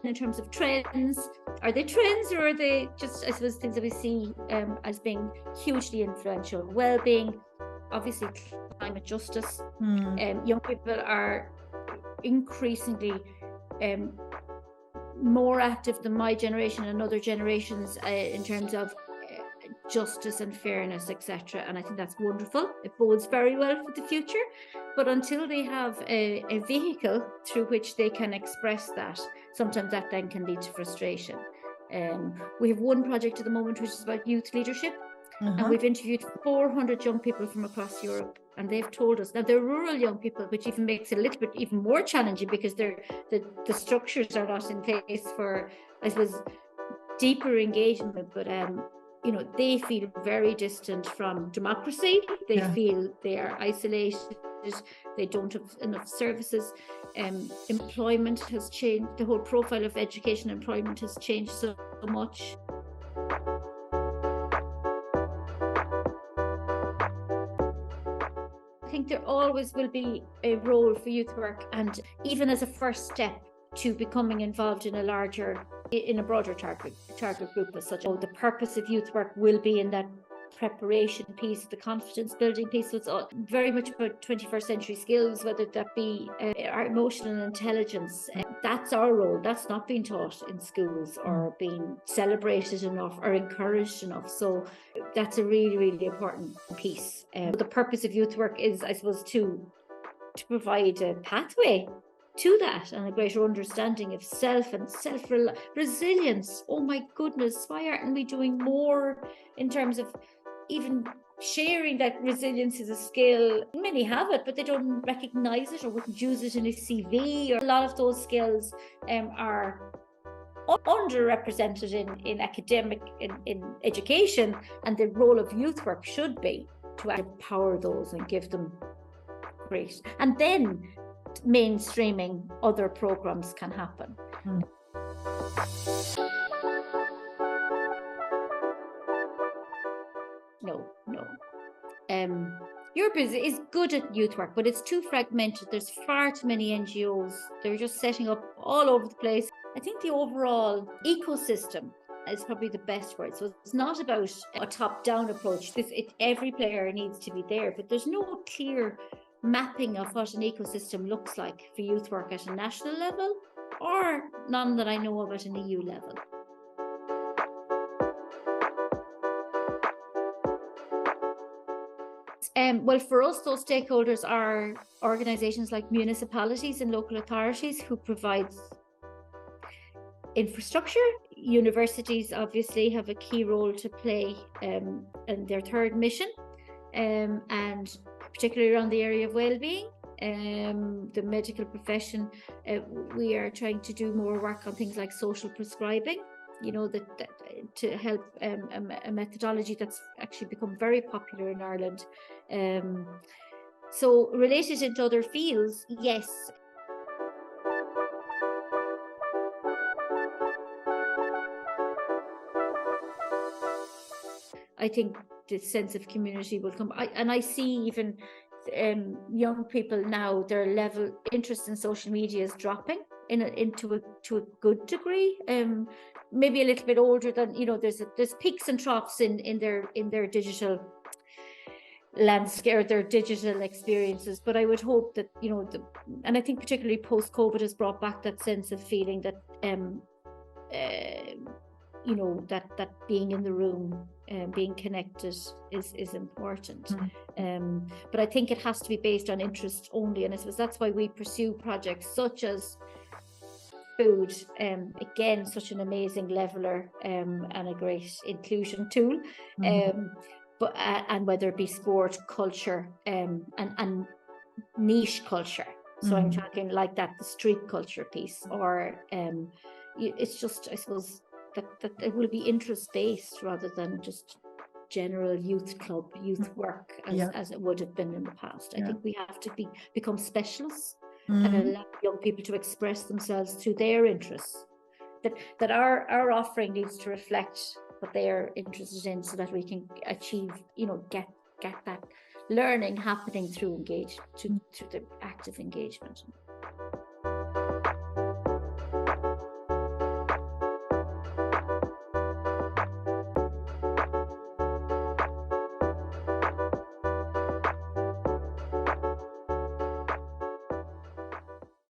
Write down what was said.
in terms of trends. Are they trends, or are they just, I suppose, things that we see as being hugely influential? Well-being, obviously climate justice. Young people are increasingly more active than my generation and other generations in terms of justice and fairness, etc. And I think that's wonderful. It bodes very well for the future. But until they have a vehicle through which they can express that, sometimes that then can lead to frustration. We have one project at the moment which is about youth leadership. And we've interviewed 400 young people from across Europe, and they've told us, now they're rural young people, which even makes it a little bit even more challenging, because the structures are not in place for, I suppose, deeper engagement. But they feel very distant from democracy. They feel they are isolated. They don't have enough services. Employment has changed. The whole profile of education and employment has changed so much. I think there always will be a role for youth work, and even as a first step to becoming involved in a broader target group as such. The purpose of youth work will be in that preparation piece, the confidence building piece. So it's all very much about 21st century skills, whether that be our emotional intelligence. That's our role. That's not being taught in schools or being celebrated enough or encouraged enough. So that's a really, really important piece. The purpose of youth work is, I suppose, to provide a pathway to that and a greater understanding of self and resilience. Oh my goodness, why aren't we doing more in terms of even sharing that resilience is a skill? Many have it, but they don't recognize it or wouldn't use it in a CV. Or a lot of those skills are underrepresented in academic, in education, and the role of youth work should be to empower those and give them great. And then mainstreaming other programs can happen. No. Europe is good at youth work, but it's too fragmented. There's far too many NGOs. They're just setting up all over the place. I think the overall ecosystem is probably the best word. So it's not about a top-down approach. Every player needs to be there, but there's no clear mapping of what an ecosystem looks like for youth work at a national level, or none that I know of at an EU level. Well, for us, those stakeholders are organisations like municipalities and local authorities who provide infrastructure. Universities obviously have a key role to play in their third mission, and particularly around the area of well-being. The medical profession, we are trying to do more work on things like social prescribing, that to help a methodology that's actually become very popular in Ireland. So related into other fields, yes. I think the sense of community will come. I see even young people now, their level interest in social media is dropping to a good degree. Maybe a little bit older than, there's peaks and troughs in their digital landscape or their digital experiences. But I would hope that, and I think particularly post-COVID has brought back that sense of feeling that that being in the room and being connected is important. But I think it has to be based on interest only, and I suppose that's why we pursue projects such as food, again, such an amazing leveler and a great inclusion tool. But and whether it be sport, culture, and niche culture. So I'm talking like that, the street culture piece, or it's just, I suppose, that it will be interest-based rather than just general youth club, youth work as it would have been in the past. I think we have to become specialists and allow young people to express themselves through their interests. That our offering needs to reflect what they are interested in, so that we can achieve, get that learning happening through the active engagement.